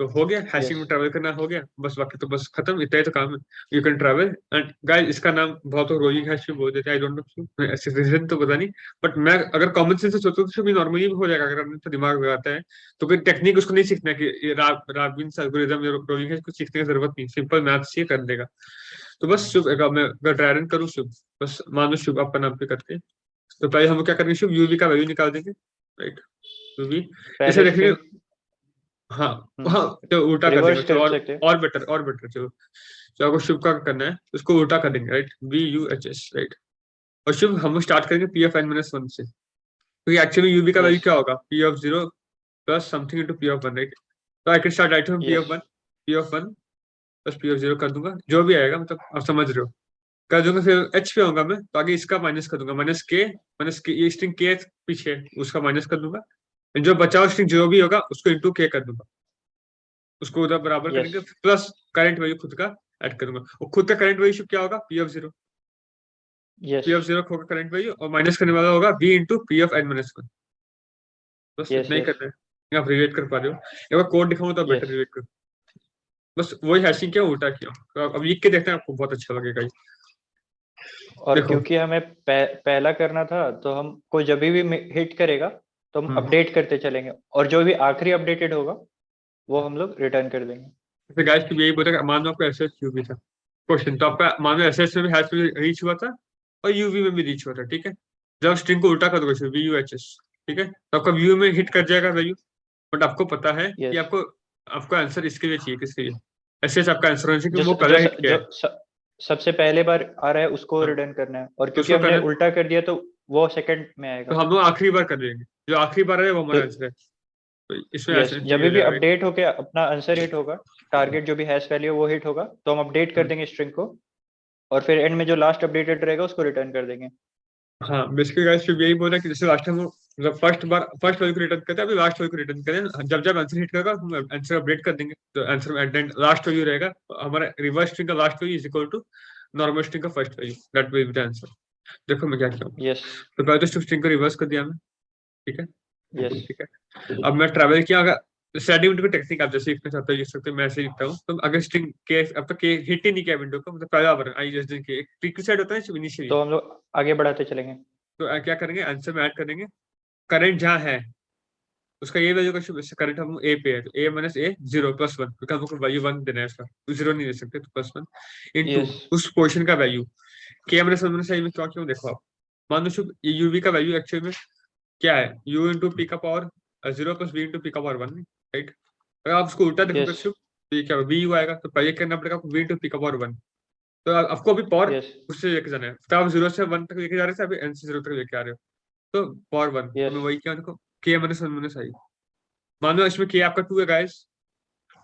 तो हो गया, हैशिंग यस में ट्रैवल करना हो गया बस, बाकी तो बस खत्म, इतना ही तो काम है। You can travel and guys, इसका नाम बहुत लोग रोलिंग हैश भी बोल देते हैं, आई डोंट नो ऐसे रीजन तो पता नहीं, बट मैं अगर कॉमन सेंस से सोचूं तो भी नॉर्मली हो जाएगा, अगर अपने तो दिमाग लगाता है। तो कोई टेक्निक उसको नहीं सीखना कि राबिन्स एल्गोरिथम या रोलिंग हैश कुछ सीखने की जरूरत नहीं, सिंपल मैथ से कर देगा। तो बस शुभ, अगर मैं अगर ट्राई रन करूँ शुभ, बस मानो शुभ आपका नाम पे करके, तो पहले हम क्या करेंगे शुभ, यूवी का वैल्यू निकाल देंगे, राइट, यूवी जैसे पहले से। देखेंगे। हाँ हाँ, तो उल्टा कर देंगे, रिवर्स चलो कर सकते हैं। और बेटर चलो। तो आपको शुभ का करना है, उसको उल्टा कर देंगे, राइट, VUHS, राइट। और शुभ हम स्टार्ट करेंगे पी ऑफ n-1 से, क्योंकि एक्चुअली यूवी का वैल्यू यस क्या होगा, P of 0 plus something into p of 1, right? तो I can start writing p of 1 plus p of 0 कर दूंगा, जो भी आएगा, मतलब आप समझ रहे हो, कर दूंगा। फिर h पे होगा मैं, तो आगे इसका माइनस कर दूंगा, माइनस के ये स्ट्रिंग k पीछे उसका माइनस कर दूंगा, जो बचा हुआ स्ट्रिंग जो भी होगा उसको इंटू k कर दूंगा, उसको उधर बराबर यस करेंगे, प्लस करंट वैल्यू खुद का ऐड करूंगा, और खुद का करंट वैल्यू क्या होगा, p of 0, yes p of 0 होगा करंट वैल्यू, और माइनस करने वाला होगा v into p of n minus 1। बस यस इतना ही यस करना है, आप रिलेट कर पा रहे हो, एक बार कोड दिखाऊं तो बेटर यस। रिलेट कर, बस वही हैशिंग किया उल्टा किया, तो अब लिख के देखते हैं, आपको बहुत अच्छा लगेगा ये। और देखो क्योंकि हमें पहला करना था, तो हम कोई जब भी हिट करेगा तो हम अपडेट करते चलेंगे, और जो भी आखिरी अपडेटेड होगा वो हम लोग रिटर्न कर देंगे। तो गाइस तो यही बोला, मान लो आपका एसएस यूवी था क्वेश्चन, तो आपका मान लो एसएस में भी हैश में रीच हुआ था और यूवी में भी रीच हुआ था, ठीक है। जब स्ट्रिंग को उल्टा कर दोगे वी यू एच एस, ठीक है, तो आपका व्यू में हिट कर जाएगा वैल्यू, बट आपको पता है कि यस, आपको आंसर इसके लिए चाहिए, किसके लिए, एसएस आपका आंसर होना चाहिए जो क्योंकि वो जो पहला हिट किया जो है। सबसे पहले बार आ रहा है उसको हाँ, रिटर्न करना है, और तो क्योंकि उसको हमने करना, उल्टा कर दिया तो वो सेकंड में तो आएगा। हम लोग आखिरी बार कर देंगे, जो आखिरी बार है वो तो हमारा आंसर है, तो इसमें यस, आंसर जब ये हो भी जाएगा, right? अपडेट होके अपना आंसर हिट होगा, टारगेट जो भी हैश वैल्यू वो हिट होगा, तो हम अपडेट कर देंगे स्ट्रिंग को, और फिर एंड में जो लास्ट अपडेटेड रहेगा उसको रिटर्न कर देंगे। हाँ बेसिकली गाइस फिर यही बोला कि जैसे लास्ट टाइम मतलब फर्स्ट वैल्यू को रिटर्न करते हैं, अभी लास्ट वैल्यू को रिटर्न करें, जब जब आंसर हिट करेगा हम आंसर अपडेट कर देंगे, तो answer at the end last value रहेगा हमारा, रिवर्स स्ट्रिंग का last value is equal to normal string का first value, that will be the answer. देखो मैं क्या किया हूँ, यस तो पहले तो स्ट्रिंग को रिवर्स कर दिया मैं, ठीक है, यस ठीक है। अब मैं ट्रैवल किया, अगर सेडिंग विंडो टेक्निक आप जैसे लिखना चाहते हो लिख सकते हो, मैं ऐसे ही लिखता हूँ, तो अगर स्ट्रिंग के अब तक के हिट ही नहीं किया विंडो को, मतलब पहला बार आई जस्ट के एक प्रीक्यू साइड होता है इनिशियली, तो हम लोग आगे बढ़ाते चलेंगे। तो क्या करेंगे, आंसर में ऐड कर देंगे करंट जहाँ है उसका ये वैल्यू का करंट हम ए पे है, तो ए माइनस ए 0 + 1, क्योंकि हमको वैल्यू 1 देना है इसका, तो 0 नहीं दे सकते, तो +1 इनटू यस उस पोर्शन का वैल्यू, के माइनस 1 सही में क्यों क्यों देखो आप, मान लो शुभ यूवी का वैल्यू एक्चुअली में क्या है, यू इंटू पी का पावर 0 + बी इंटू पी का पावर 1, राइट। अगर आप उसको उल्टा देखोगे यस शुभ, तो ये क्या वी यू आएगा, तो पहले करना पड़ेगा आपको वी इंटू पी का पावर 1, तो आपको अभी पावर यस उससे लेके जाना है, तो आप 0 से 1 तक लेके जा रहे थे, अभी एन से 0 तक लेके आ रहे हो, तो पावर 1, तो यस मैं वही क्या देखो, के माइनस 1 माइनस आई, मान लो इसमें के आपका 2 है गाइस,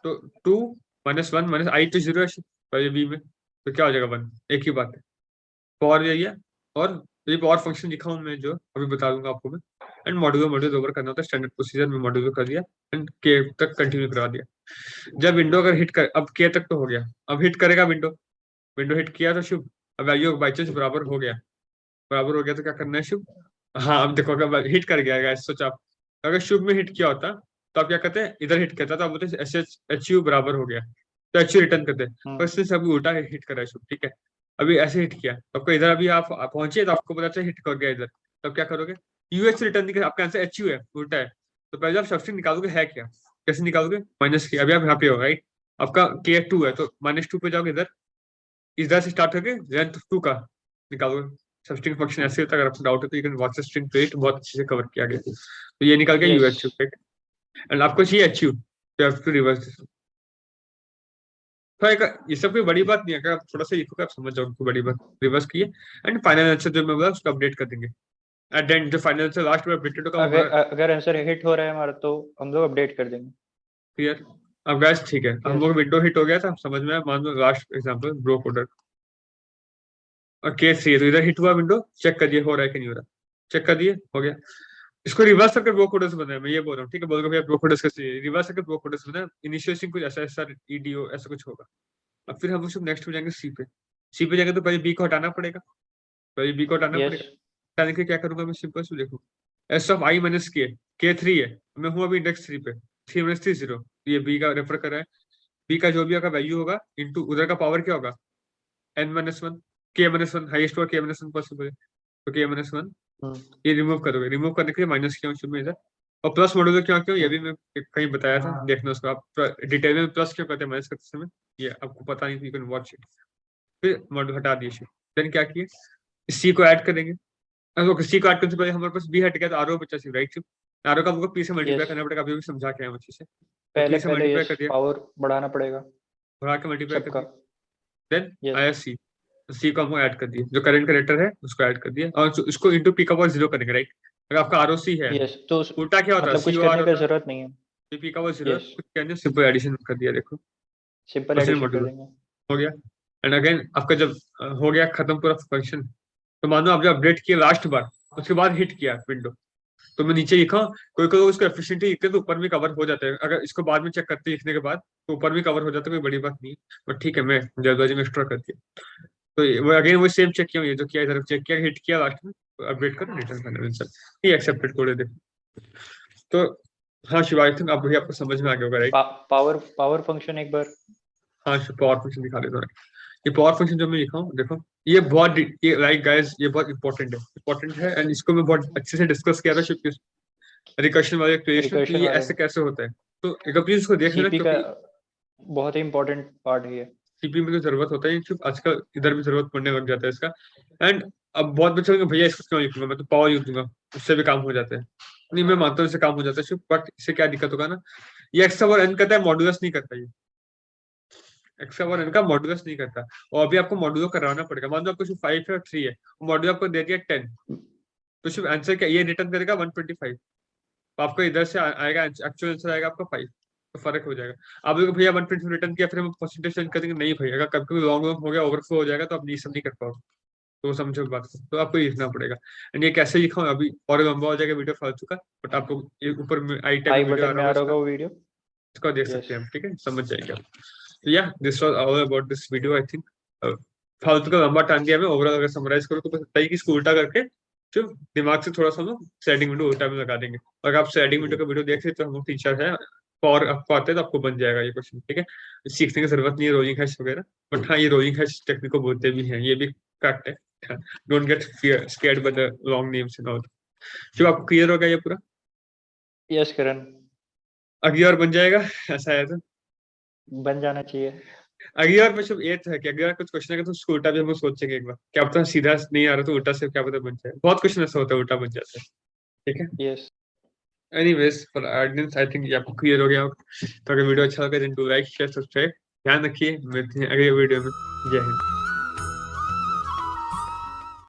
तो 2 - 1 - आई तो 0 है पहले बी में, तो क्या हो जाएगा 1, एक ही बात है, पावर यही है। और ये पावर फंक्शन लिखा हूँ मैं, जो अभी बता दूंगा आपको मैं, एंड मॉड्यूलर ओवर करना होता है, स्टैंडर्ड प्रोसीजर में मॉड्यूलर कर दिया एंड के तक कंटिन्यू करवा दिया। जब विंडो अगर हिट कर, अब के तक तो हो गया, अब हिट करेगा विंडो, विंडो हिट किया तो शुभ, अब वैल्यू बाई चांस बराबर हो गया, बराबर हो गया तो क्या करना है शुभ, हाँ अब देखो अगर हिट कर गया गाइस, सोचा आप अगर शुभ में हिट किया होता तो आप क्या करते हैं, इधर हिट करता तो आप बोलते एच एच एच यू बराबर हो गया, तो एच यू रिटर्न करते हैं, पर हम्म इसने अभी उल्टा हिट करा है शुभ, ठीक है। अभी ऐसे हिट किया तो आपको इधर, अभी आप पहुंचे तो आपको पता चला हिट कर गया इधर, तब क्या करोगे, यूएच रिटर्न नहीं कर, आपका आंसर एच यू है, उल्टा है, तो पहले आप सबसे निकालोगे है क्या, कैसे निकालोगे, माइनस के, अभी आप यहाँ पे हो राइट, आपका के 2 है, तो -2 पे जाओगे, इधर इधर से स्टार्ट करके लेंथ 2 का निकालोगे, सबस्ट्रिंग फंक्शन ऐसे होता है, अगर आपको डाउट है तो you can watch the string page, बहुत अच्छे से कवर किया गया, तो ये निकल गया यस यूएचयू, राइट, एंड आपको चाहिए एचयू, तो हैव टू रिवर्स दिस। तो ये सब कोई बड़ी बात नहीं है, अगर आप थोड़ा सा लिखोगे आप समझ जाओगे, कोई बड़ी बात, रिवर्स किए एंड फाइनल आंसर जो मैं बोला उसको अपडेट कर देंगे, एट द एंड जो फाइनल आंसर लास्ट में अपडेटेड होगा वो अगर हमारा अगर आंसर हिट हो रहा है हमारा, तो हम लोग अपडेट कर देंगे। क्लियर। अब गैस ठीक है, हम यस लोग विंडो हिट हो गया था, समझ में आया, मान लो लास्ट एग्जांपल ब्रो कोडर, और केस 3 है, तो इधर हिट हुआ विंडो, चेक कर दिए हो रहा है कि नहीं हो रहा, चेक कर दिए हो गया, इसको रिवर्स करके ब्रो कोडर्स बनाया, मैं ये बोल रहा हूँ, ठीक है, बोलोगे भैया ब्रो कोडर्स कैसे, रिवर्स करके ब्रो कोडर्स बनाया, इनिशिएटिंग कुछ ऐसा ऐसा ईडीओ ऐसा कुछ होगा। अब फिर हम लोग नेक्स्ट में जाएंगे सी पे, सी पे जाएंगे तो पहले बी को हटाना पड़ेगा, पहले बी को हटाना यस पड़ेगा, हटाने के क्या करूंगा मैं, सिंपल से देखो, एस ऑफ आई माइनस के 3 है, मैं हूँ अभी इंडेक्स 3 पे, 3 - 3 0, ये बी का रेफर कर रहा है, बी का जो भी का वैल्यू होगा इंटू उधर का पावर क्या होगा, n-1, k-1 हाईएस्ट और k-1 पॉसिबल है, तो k-1 हम्म ये रिमूव करोगे, रिमूव करने के लिए माइनस किया शुरू में इधर, और प्लस मॉड्यूलर क्यों क्यों, ये भी मैं कहीं बताया था, देखना उसको आप डिटेल में, प्लस क्यों करते हैं माइनस करते समय, ये आपको पता नहीं, यू कैन वॉच इट। फिर मॉड्यूल हटा दिए, देन क्या किए, सी को ऐड करेंगे, अब सी को ऐड करने से पहले हमारे पास बी हट गया, तो आर ओ बचा सी, राइट, आर ओ का हमको पी से मल्टीप्लाई यस, करना पड़ेगा, अभी भी समझा के आए अच्छे से, तो पहले पी से पहले मल्टीप्लाई यस कर दिया, पावर बढ़ाना पड़ेगा बढ़ा के मल्टीप्लाई कर सबका। दिया, देन यस आया सी, सी को हमको ऐड कर दिया, जो करंट करेक्टर है उसको ऐड कर दिया, और इसको इंटू पी का पावर 0 करेंगे, राइट, अगर आपका आरओसी है, यस, तो उल्टा क्या होता है, मतलब कुछ सीओआर करने का होता है, जरूरत नहीं है। पीपी का वो जीरो, यस, कुछ कहने सिंपल एडिशन कर दिया, देखो सिंपल क्वेश्चन एडिशन कर मॉड्यूल देंगे। हो गया। एंड अगेन आपका जब हो गया खत्म पूरा फंक्शन, तो मानो आप जब अपडेट किया लास्ट बार, उसके बाद हिट किया विंडो, तो मैं नीचे लिखा, कोई कोई उसको एफिशिएंटली लिखते हैं तो ऊपर भी कवर हो जाता है, अगर इसको बाद में चेक करते हैं लिखने के बाद तो ऊपर भी कवर हो जाता है, कोई बड़ी बात नहीं। बट ठीक है, मैं जल्दबाजी में एक्स्ट्रा कर दिया। तो वो अगेन वो सेम चेक किया, ये जो किया इधर चेक किया, हिट किया लास्ट में, अपडेट करो, रिटर्न करना आंसर, ये एक्सेप्टेड कोड है देखो। तो हाँ शिवा, आई थिंक अब भी आपको समझ में आ गया होगा, राइट? पावर फंक्शन एक बार। हाँ पावर फंक्शन दिखा देता हूँ। ये पावर फंक्शन जो मैं लिखा हूँ देखो, ये बहुत ये लाइक गाइस, ये बहुत इंपॉर्टेंट है एंड इसको मैं बहुत अच्छे से डिस्कस किया था शिव रिकर्शन वाले क्रिएशन, तो रिकर्शन ये वाले ऐसे कैसे होता है। तो एक बार प्लीज इसको देख लेना, सीपी का क्योंकि बहुत ही इंपॉर्टेंट पार्ट है ये। सीपी में तो जरूरत होता है, क्योंकि आजकल इधर भी जरूरत पड़ने लग जाता है इसका। एंड अब बहुत बच्चे होंगे भैया इसको क्यों लिखूंगा, मैं तो पावर यूज दूंगा, उससे भी काम हो जाता है। नहीं, मैं मानता हूँ इससे काम हो जाता है, बट इससे क्या दिक्कत होगा ना, ये एक्स और एन करता है, मॉडुलस नहीं करता, ये एक्स और एन का मॉडुलस नहीं करता। और अभी आपको मॉडुलो कराना पड़ेगा, मान लो आपको सिर्फ 5 है और 3 है, मॉडुलो आपको दे दिया 10, तो सिर्फ आंसर क्या ये रिटर्न करेगा 125, तो आपको इधर से आएगा एक्चुअल आंसर आएगा आपका 5, तो फर्क हो जाएगा। आप लोग भैया 125 रिटर्न किया, फिर हम परसेंटेज चेंज करेंगे, नहीं भैया, अगर कभी कभी लॉन्ग लॉन्ग हो गया, ओवरफ्लो हो जाएगा, तो आप ये सब नहीं कर पाओगे, तो समझो बात को, तो आपको ये लिखना पड़ेगा। एंड ये कैसे लिखा हूँ अभी, और लंबा हो जाएगा वीडियो फालतू का, बट आपको ये ऊपर में आई टैब आई में वीडियो आ बटन रहा में आ होगा रहा इसका, होगा वो वीडियो। इसको देख यस, सकते हैं हम, ठीक है, समझ जाएंगे आप। तो या this was all about this video, I think फालतू का लंबा टाइम दिया मैं, ओवरऑल अगर समराइज करूँ तो बस इतना ही कि इसको उल्टा करके जो दिमाग से थोड़ा सा हम लोग स्लाइडिंग विंडो उल्टा में लगा देंगे, और अगर आप स्लाइडिंग विंडो का वीडियो देख रहे तो हम लोग टीचर है, और आपको आते हैं तो आपको बन जाएगा ये क्वेश्चन, ठीक है। सीखने की जरूरत नहीं है रोलिंग हैश वगैरह, बट हाँ ये रोलिंग हैश टेक्निक को बोलते भी हैं, ये भी फैक्ट है। Don't get scared by the long names and all. जो आपको क्लियर हो गया ये पूरा, यस करण, अगली बार बन जाएगा, ऐसा है तो बन जाना चाहिए। अगली बार में सिर्फ ये था कि अगली बार कुछ क्वेश्चन है तो उसको उल्टा भी हम लोग सोचेंगे एक बार, क्या पता सीधा नहीं आ रहा तो उल्टा से क्या पता बन जाए, बहुत क्वेश्चन ऐसा होता है उल्टा बन जाता है, ठीक है। Yes, anyways for audience I think ये आपको क्लियर हो गया होगा। तो अगर वीडियो अच्छा लगा then do like share subscribe, ध्यान रखिए, मिलते हैं अगले वीडियो में। जय हिंद।